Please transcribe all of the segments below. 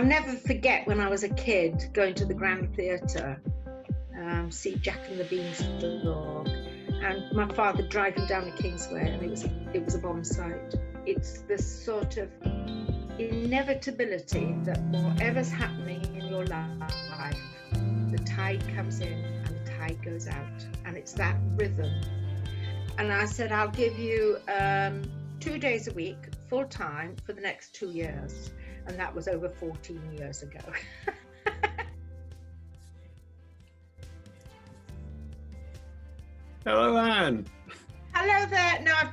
never forget when I was a kid going to the Grand Theatre, see Jack and the Beanstalk, and my father driving down the Kingsway, and it was a bomb site. It's this sort of inevitability that whatever's happening in your life, the tide comes in and the tide goes out, and it's that rhythm. And I said, I'll give you 2 days a week, full time, for the next 2 years. And that was over 14 years ago. Hello, Anne. Hello there. No, I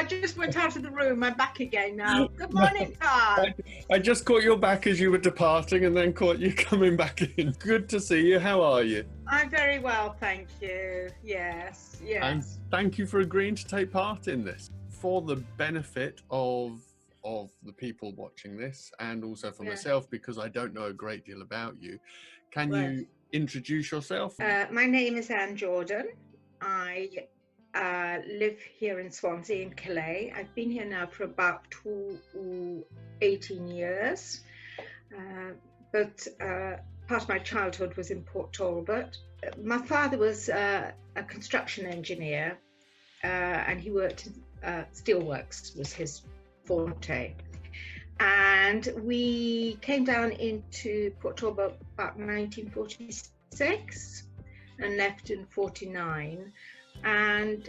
just went out of the room. I'm back again now. Good morning, Todd. I just caught your back as you were departing and then caught you coming back in. Good to see you. How are you? I'm very well, thank you. Yes. And thank you for agreeing to take part in this. For the benefit of the people watching this, and also for myself, because I don't know a great deal about you, can you introduce yourself? My name is Anne Jordan. I live here in Swansea, in Calais. I've been here now for about 18 years, but part of my childhood was in Port Talbot. My father was a construction engineer, and he worked in steelworks, was his forte. And we came down into Port Talbot about 1946 and left in 49. And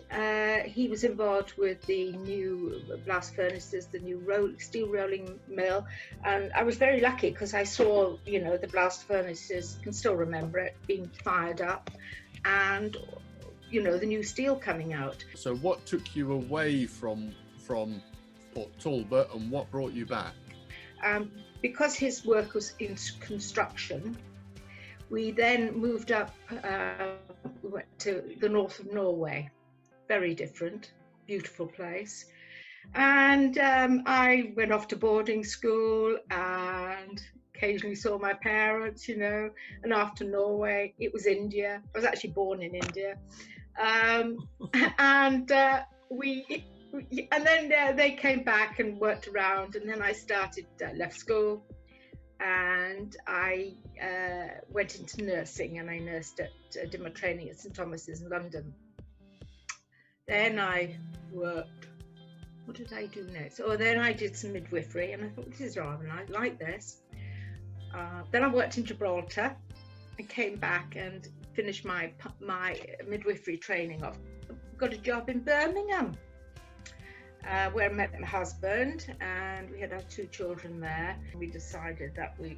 he was involved with the new blast furnaces, the new steel rolling mill. And I was very lucky because I saw, the blast furnaces, can still remember it, being fired up, and, the new steel coming out. So what took you away from Port Talbot and what brought you back? Because his work was in construction, we then moved up to the north of Norway. Very different, beautiful place. And I went off to boarding school and occasionally saw my parents, and after Norway, it was India. I was actually born in India. And then they came back and worked around, and then I left school, and I went into nursing, and I did my training at St Thomas's in London. Then I worked. What did I do next? Then I did some midwifery, and I thought, this is rather nice, I like this. Then I worked in Gibraltar and came back and finished my midwifery training off. Got a job in Birmingham, where I met my husband, and we had our 2 children there. We decided that we,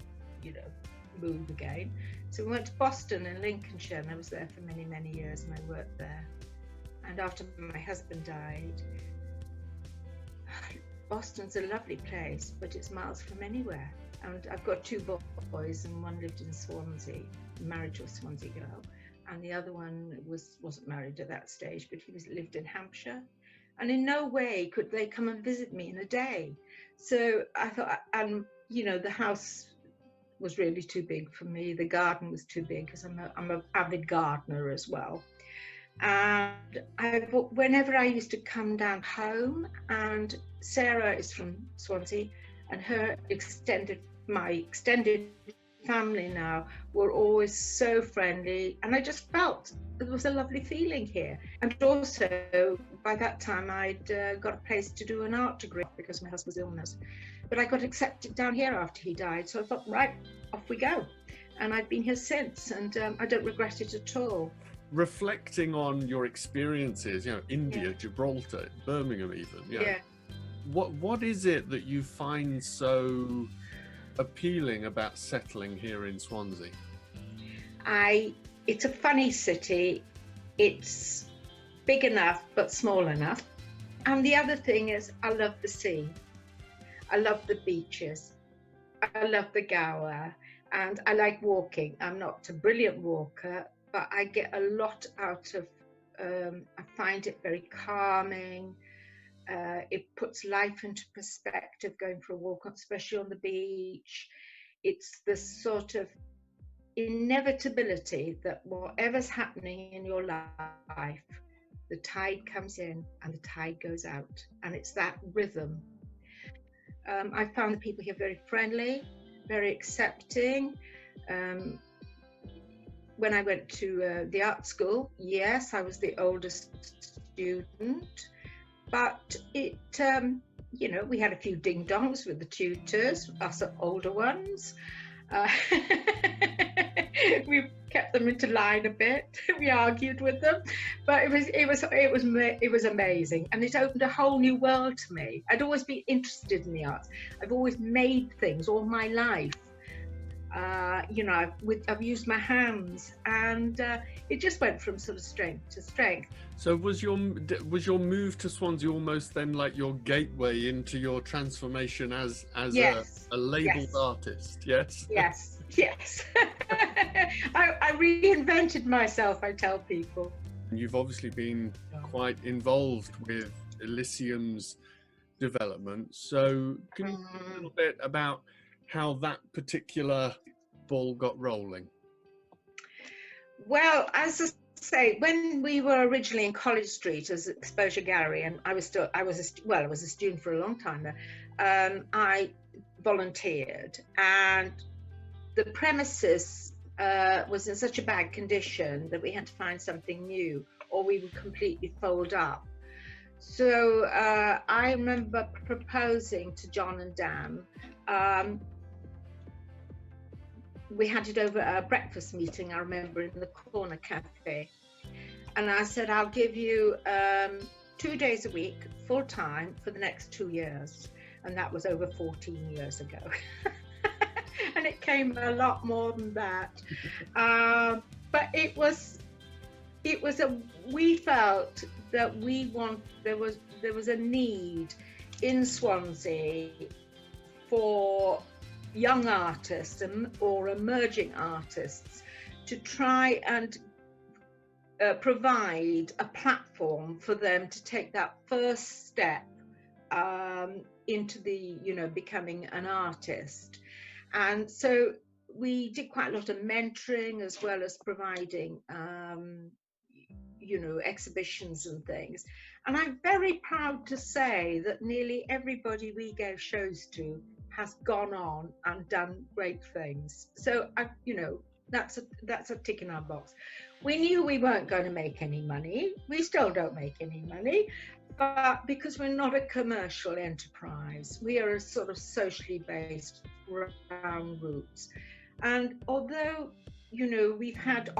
move again. So we went to Boston in Lincolnshire, and I was there for many, many years, and I worked there. And after my husband died, Boston's a lovely place, but it's miles from anywhere. And I've got 2 boys, and one lived in Swansea, married to a Swansea girl, and the other one wasn't married at that stage, but he lived in Hampshire. And in no way could they come and visit me in a day. So I thought, and the house was really too big for me. The garden was too big, because I'm an avid gardener as well. And whenever I used to come down home, and Sarah is from Swansea, and my extended family now were always so friendly, and I just felt there was a lovely feeling here. And also by that time I'd got a place to do an art degree because of my husband's illness, but I got accepted down here after he died, so I thought, right, off we go. And I've been here since, and I don't regret it at all. Reflecting on your experiences, India, Gibraltar, Birmingham even, what is it that you find so appealing about settling here in Swansea? It's a funny city. It's big enough but small enough. And the other thing is, I love the sea. I love the beaches. I love the Gower, and I like walking. I'm not a brilliant walker, but I get a lot out of. I find it very calming. It puts life into perspective, going for a walk, especially on the beach. It's the sort of inevitability that whatever's happening in your life, the tide comes in and the tide goes out, and it's that rhythm. I found the people here very friendly. very accepting. When I went to the art school, yes, I was the oldest student, but it, you know, we had a few ding-dongs with the tutors, us older ones. We kept them into line a bit. We argued with them, but it was amazing, and it opened a whole new world to me. I'd always been interested in the arts. I've always made things all my life. You know, I've used my hands, and it just went from sort of strength to strength. So was your move to Swansea almost then like your gateway into your transformation as Yes. a labelled Yes. artist? Yes. Yes. Yes. I reinvented myself, I tell people. You've obviously been quite involved with Elysium's development. So can you talk a little bit about how that particular ball got rolling? Well, as I say, when we were originally in College Street as Exposure Gallery, and I was a student for a long time there, I volunteered, and the premises was in such a bad condition that we had to find something new, or we would completely fold up. So I remember proposing to John and Dan. We had it over a breakfast meeting, I remember, in the corner cafe. And I said, I'll give you 2 days a week, full time, for the next 2 years. And that was over 14 years ago. And it came a lot more than that. But we felt that there was a need in Swansea for young artists or emerging artists to try and provide a platform for them to take that first step into the, you know, becoming an artist. And so we did quite a lot of mentoring, as well as providing you know, exhibitions and things. And I'm very proud to say that nearly everybody we gave shows to has gone on and done great things. So you know, that's a tick in our box. We knew we weren't going to make any money. We still don't make any money, but because we're not a commercial enterprise, we are a sort of socially based ground roots. And although, you know, we've had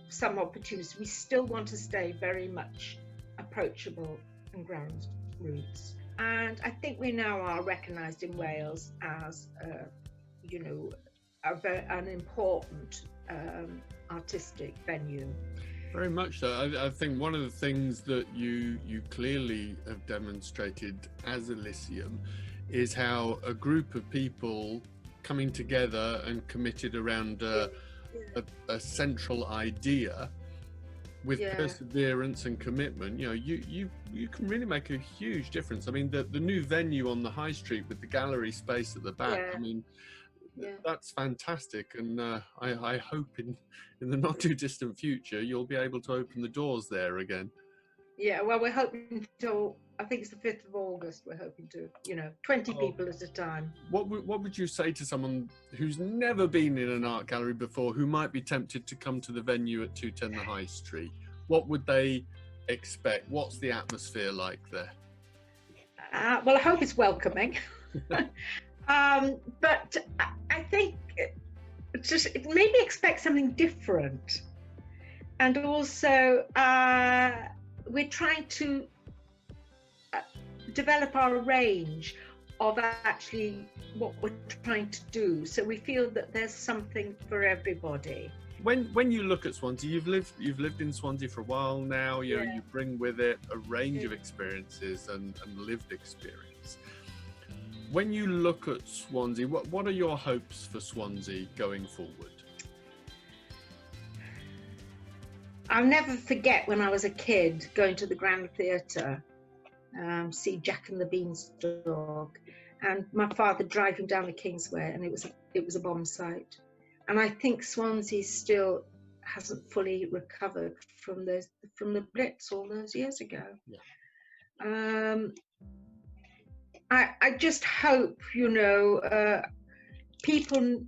some opportunities, we still want to stay very much approachable and ground roots. And I think we now are recognised in Wales as, you know, an important artistic venue. Very much so. I think one of the things that you clearly have demonstrated as Elysium is how a group of people coming together and committed around a central idea with perseverance and commitment, you know, you can really make a huge difference. I mean, the new venue on the high street with the gallery space at the back, I mean, that's fantastic. And I hope in the not too distant future, you'll be able to open the doors there again. Yeah, well, we're hoping till, I think it's the 5th of August, we're hoping to, you know, 20 people at a time. What would you say to someone who's never been in an art gallery before, who might be tempted to come to the venue at 210 the High Street? What would they expect? What's the atmosphere like there? Well, I hope it's welcoming. But I think just maybe expect something different. And also, we're trying to develop our range of actually what we're trying to do. So we feel that there's something for everybody. When you look at Swansea, you've lived in Swansea for a while now. You know, you bring with it a range of experiences and lived experience. When you look at Swansea, what are your hopes for Swansea going forward? I'll never forget when I was a kid going to the Grand Theatre, see Jack and the Beanstalk, and my father driving down the Kingsway, and it was a bomb site. And I think Swansea still hasn't fully recovered from the Blitz all those years ago. Yeah. I just hope, you know, people,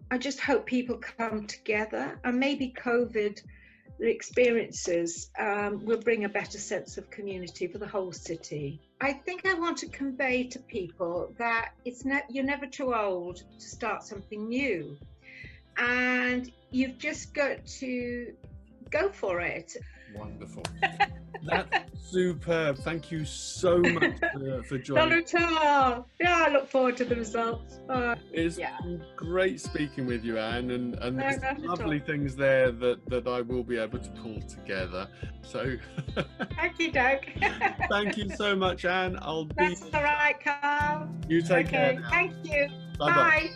I just hope people come together, and maybe COVID, the experiences will bring a better sense of community for the whole city. I think I want to convey to people that you're never too old to start something new, and you've just got to go for it. Wonderful. That's superb. Thank you so much for joining. Not at all. Yeah, I look forward to the results. It's been great speaking with you, Anne, and there's not some at lovely things there that I will be able to pull together. So thank you, Doug. thank you so much, Anne. That's all right, Carl. You take care now. Thank you. Bye-bye. Bye.